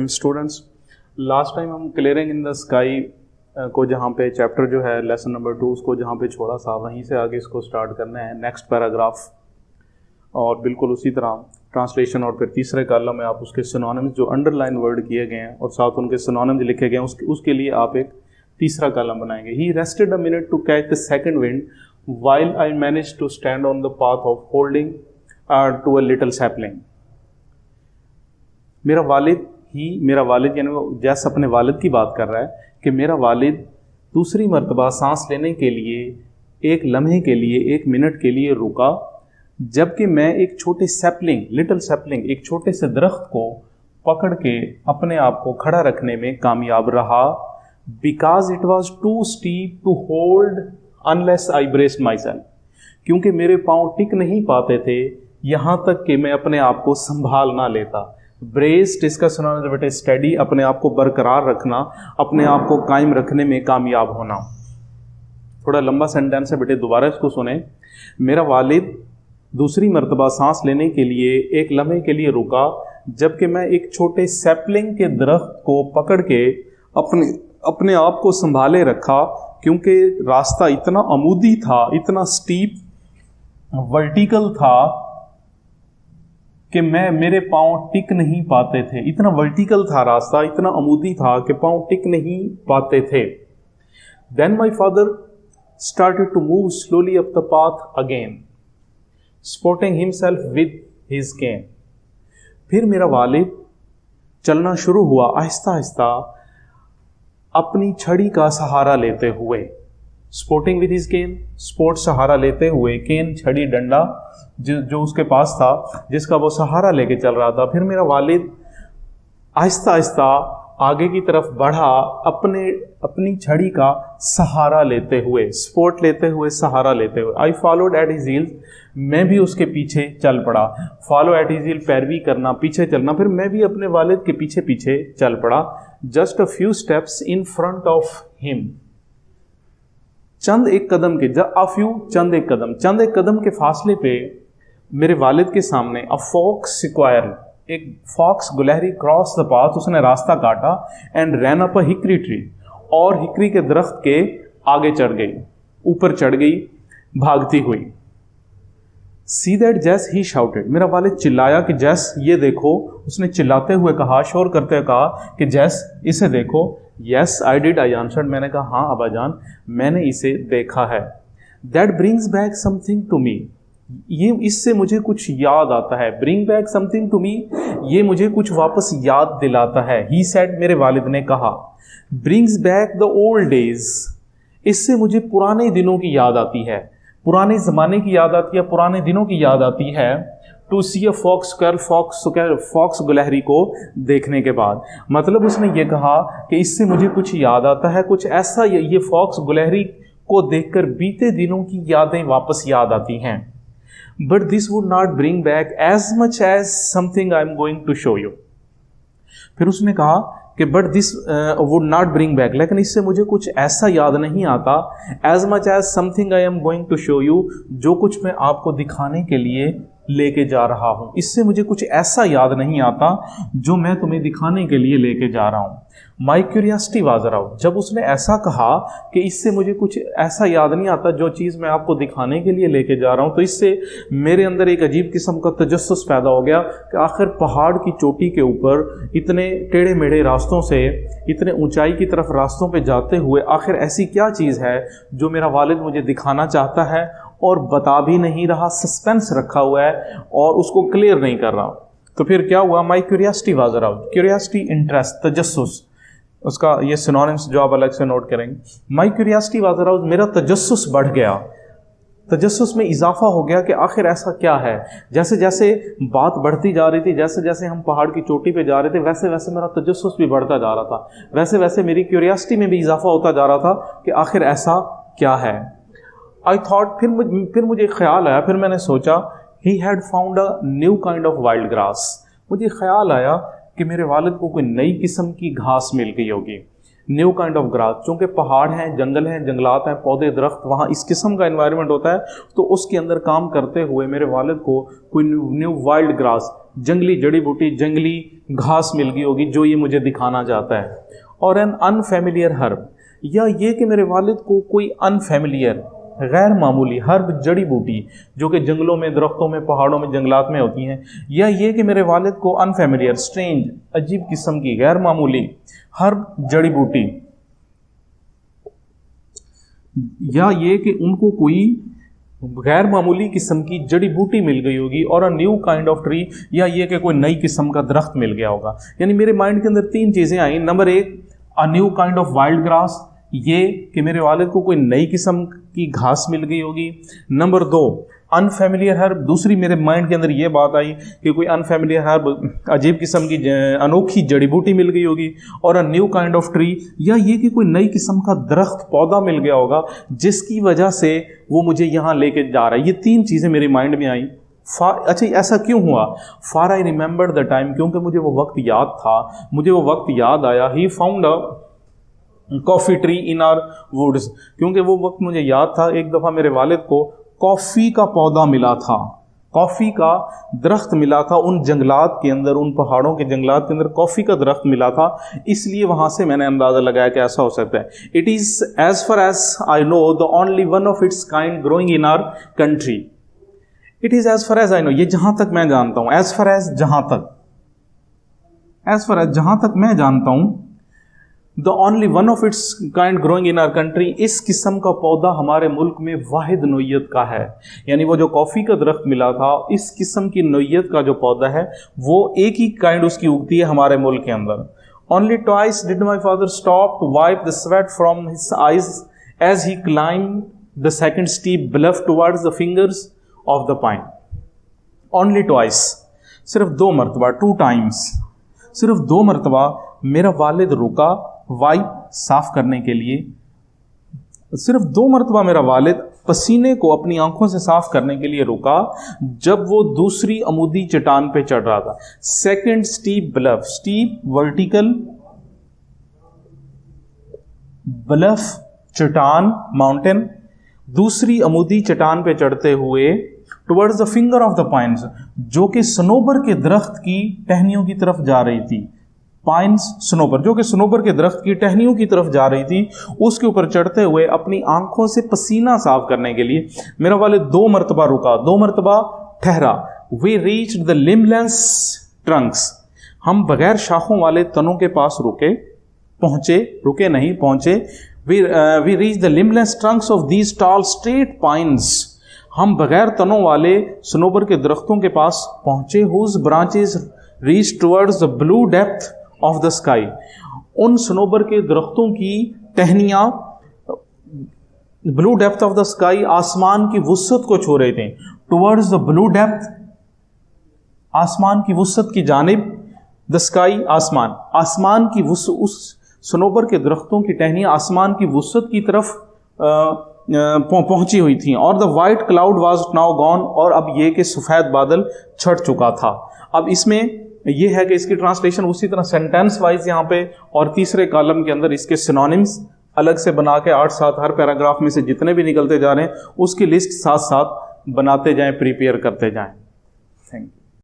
Students, last time हम clearing in the sky को जहाँ पे चैप्टर जो है लेसन नंबर 2 उसको जहाँ पे छोड़ा था वहीं से आगे इसको स्टार्ट करना है नेक्स्ट पैराग्राफ। और बिल्कुल उसी तरह ट्रांसलेशन और फिर तीसरे कॉलम में आप उसके सिनोनिम्स जो अंडरलाइन वर्ड किए गए हैं और साथ उनके सिनोनिम्स लिखे गए हैं उसके लिए आप एक तीसरा कॉलम बनाएंगे। He rested a minute to catch the second wind while I manage to stand on the path of holding to a little sapling. मेरा वालिद यानी वो जैसे अपने वालिद की बात कर रहा है कि मेरा वालिद दूसरी मर्तबा सांस लेने के लिए एक लम्हे के लिए एक मिनट के लिए रुका, जबकि मैं एक छोटे लिटिल सैपलिंग एक छोटे से दरख्त को पकड़ के अपने आप को खड़ा रखने में कामयाब रहा। Because it was too steep to hold unless I braced myself, क्योंकि मेरे पाँव टिक नहीं पाते थे यहाँ तक कि मैं अपने आप को संभाल ना लेता। ब्रेस्ड इसका सुना बेटे स्टडी, अपने आप को बरकरार रखना, अपने आप को कायम रखने में कामयाब होना। थोड़ा लंबा सेंटेंस है बेटे, दोबारा इसको सुने। मेरा वालिद दूसरी मर्तबा सांस लेने के लिए एक लम्हे के लिए रुका, जबकि मैं एक छोटे सैपलिंग के दरख्त को पकड़ के अपने आप को संभाले रखा, क्योंकि रास्ता इतना अमूदी था, इतना स्टीप वर्टिकल था कि मेरे पाँव टिक नहीं पाते थे। इतना वर्टिकल था रास्ता, इतना अमूदी था कि पाँव टिक नहीं पाते थे। Then my father started to move slowly up the path again, supporting himself with his cane. फिर मेरा वालिद चलना शुरू हुआ आहिस्ता आहिस्ता अपनी छड़ी का सहारा लेते हुए। Supporting with his cane, support सहारा लेते हुए, केन छड़ी डंडा जो उसके पास था जिसका वो सहारा लेके चल रहा था। फिर मेरा वालिद आहिस्ता आहिस्ता आगे की तरफ बढ़ा अपनी छड़ी का सहारा लेते हुए, सपोर्ट लेते हुए, सहारा लेते हुए। I followed at his heels, मैं भी उसके पीछे चल पड़ा। फॉलो एट हिज हील, पैरवी करना, पीछे चलना। फिर मैं भी अपने वालिद के पीछे पीछे चल पड़ा। Just a few steps in front of him, चंद एक कदम के फासले पे मेरे वालिद के सामने अ फॉक्स स्क्वायर, एक फॉक्स गुलहरी क्रॉस द पाथ, उसने रास्ता काटा and ran up a hickory tree, और हिकरी के दरख्त के आगे चढ़ गई, ऊपर चढ़ गई भागती हुई। सी दैट जैस ही शाउटेड, मेरा वालिद चिल्लाया कि जैस ये देखो, उसने चिल्लाते हुए कहा, शोर करते हुए कहा कि जैस इसे देखो। Yes I did, I answered, मैंने कहा हाँ अब्बाजान मैंने इसे देखा है। That brings back something to me, ये इससे मुझे कुछ याद आता है। Bring back something to me, ये मुझे कुछ वापस याद दिलाता है। ही सेड, मेरे वालिद ने कहा। Brings back the old days, इससे मुझे पुराने दिनों की याद आती है, पुराने ज़माने की याद आती है, पुराने दिनों की याद आती है। टू सी अ फॉक्स गुलहरी को देखने के बाद, मतलब उसने ये कहा कि इससे मुझे कुछ याद आता है, कुछ ऐसा ये फॉक्स गुलहरी को देखकर बीते दिनों की यादें वापस याद आती हैं। But this would not bring back as much as something I am going to show you. फिर उसने कहा कि but this would not bring back, लेकिन इससे मुझे कुछ ऐसा याद नहीं आता, as much as something I am going to show you, जो कुछ मैं आपको दिखाने के लिए लेके जा रहा हूं। इससे मुझे कुछ ऐसा याद नहीं आता जो मैं तुम्हें दिखाने के लिए लेके जा रहा हूं। माई क्यूरियासिटी वाज अराउंड, जब उसने ऐसा कहा कि इससे मुझे कुछ ऐसा याद नहीं आता जो चीज़ मैं आपको दिखाने के लिए लेके जा रहा हूं, तो इससे मेरे अंदर एक अजीब किस्म का तजस्सुस पैदा हो गया कि आखिर पहाड़ की चोटी के ऊपर इतने टेढ़े मेढ़े रास्तों से, इतने ऊंचाई की तरफ रास्तों पे जाते हुए आखिर ऐसी क्या चीज़ है जो मेरा वालिद मुझे दिखाना चाहता है और बता भी नहीं रहा, सस्पेंस रखा हुआ है और उसको क्लियर नहीं कर रहा। तो फिर क्या हुआ? My curiosity was around, curiosity interest, तजस्सुस, उसका ये सिनोनिम्स जो आप अलग से नोट करेंगे। माई क्यूरियासिटी वाज अराउंड, मेरा तजस्सुस बढ़ गया, तजस्सुस में इजाफा हो गया कि आखिर ऐसा क्या है। जैसे जैसे बात बढ़ती जा रही थी, जैसे जैसे हम पहाड़ की चोटी पे जा रहे थे, वैसे वैसे मेरा तजस्सुस भी बढ़ता जा रहा था, वैसे वैसे मेरी क्यूरियासिटी में भी इजाफा होता जा रहा था कि आखिर ऐसा क्या है। आई थॉट, फिर मुझे ख्याल आया, फिर मैंने सोचा, he had found a new kind of wild grass, मुझे ख्याल आया कि मेरे वालिद को कोई नई किस्म की घास मिल गई होगी। न्यू काइंड ऑफ ग्रास, चूँकि पहाड़ हैं, जंगल हैं, जंगलात हैं, पौधे दरख्त, वहाँ इस किस्म का एनवायरनमेंट होता है, तो उसके अंदर काम करते हुए मेरे वालिद को कोई न्यू वाइल्ड ग्रास, जंगली जड़ी बूटी, जंगली घास मिल गई होगी जो ये मुझे दिखाना चाहता है। और एन अनफेमिलियर हर्ब, या ये कि मेरे वालिद को कोई अनफेमिलियर गैर मामूली हर्ब, जड़ी बूटी जो कि जंगलों में, दरख्तों में, पहाड़ों में, जंगलात में होती हैं, या ये कि मेरे वालिद को अनफेमिलियर, स्ट्रेंज, अजीब किस्म की गैर मामूली हर्ब, जड़ी बूटी, या ये कि उनको कोई गैर मामूली किस्म की जड़ी बूटी मिल गई होगी, और a new kind of tree, या ये कि कोई नई किस्म का दरख्त मिल गया होगा। यानी मेरे माइंड के अंदर तीन चीज़ें आई। नंबर एक, a new kind of wild grass, ये कि मेरे वालिद को कोई नई किस्म की घास मिल गई होगी। नंबर दो, अनफेमिलियर हर्ब, दूसरी मेरे माइंड के अंदर ये बात आई कि कोई अनफेमिलियर हर्ब, अजीब किस्म की अनोखी जड़ी बूटी मिल गई होगी। और a new kind of tree, या ये कि कोई नई किस्म का दरख्त, पौधा मिल गया होगा जिसकी वजह से वो मुझे यहाँ लेके जा रहा है। ये तीन चीज़ें मेरे माइंड में आई। अच्छा, ऐसा क्यों हुआ? For I remember the time, क्योंकि मुझे वो वक्त याद था, मुझे वो वक्त याद आया। He found a coffee tree in our woods, क्योंकि वो वक्त मुझे याद था, एक दफ़ा मेरे वालिद को कॉफ़ी का पौधा मिला था, कॉफ़ी का दरख्त मिला था उन जंगलात के अंदर, उन पहाड़ों के जंगलात के अंदर कॉफ़ी का दरख्त मिला था। इसलिए वहाँ से मैंने अंदाज़ा लगाया कि ऐसा हो सकता है। It is as far as I know the only one of its kind growing in our country. It is as far as I know, ये जहाँ तक मैं जानता हूँ, एज फार एज जहाँ तक, एज फार एज जहाँ तक मैं जानता हूँ, the only one of its kind growing in our country, इस किस्म का पौधा हमारे मुल्क में वाहिद नोयत का है। यानी वो जो कॉफ़ी का दरख्त मिला था, इस किस्म की नोयत का जो पौधा है वो एक ही काइंड उसकी उगती है हमारे मुल्क के अंदर। Only twice did my father stop to wipe the sweat from his eyes as he climb the second steep bluff towards the fingers of the pine. Only twice, सिर्फ दो मरतबा, 2 टाइम्स, सिर्फ 2 मरतबा मेरा वालिद रुका वाइप साफ करने के लिए। सिर्फ 2 मरतबा मेरा वालिद पसीने को अपनी आंखों से साफ करने के लिए रुका जब वो दूसरी अमूदी चट्टान पे चढ़ रहा था। Second steep bluff, steep vertical, bluff चट्टान, माउंटेन, दूसरी अमूदी चट्टान पे चढ़ते हुए towards the finger of the pines, जो कि सनोबर के दरख्त की टहनियों की तरफ जा रही थी। पाइन्स, सनोबर, जो कि सनोबर के दरख्त की टहनियों की तरफ जा रही थी, उसके ऊपर चढ़ते हुए अपनी आंखों से पसीना साफ करने के लिए मेरा वालिद 2 मरतबा रुका, 2 मरतबा ठहरा। We reached the limbless trunks, हम बगैर शाखों वाले तनों के पास रुके नहीं, पहुंचे। We reach the limbless trunks of these tall straight pines, हम बगैर तनों वाले सनोबर के दरख्तों के पास पहुंचे। Whose branches reach towards the blue depth of the sky, उन सनोबर के दरख्तों की टहनियां blue depth of the sky, आसमान की वुसत को छू रहे थे। टुवर्ड्स द ब्लू डेप्थ, आसमान की वुसत की जानिब, द स्काई, आसमान, आसमान की उस सनोबर के दरख्तों की टहनियां आसमान की वुसत की तरफ पहुंची हुई थी। और the white cloud was now gone, और अब ये कि सफ़ेद बादल छट चुका था। अब इसमें यह है कि इसकी ट्रांसलेशन उसी तरह सेंटेंस वाइज यहाँ पे, और तीसरे कॉलम के अंदर इसके सिनोनिम्स अलग से बना के 8-7 हर पैराग्राफ में से जितने भी निकलते जा रहे हैं उसकी लिस्ट साथ साथ बनाते जाएं, प्रिपेयर करते जाएं। Thank you.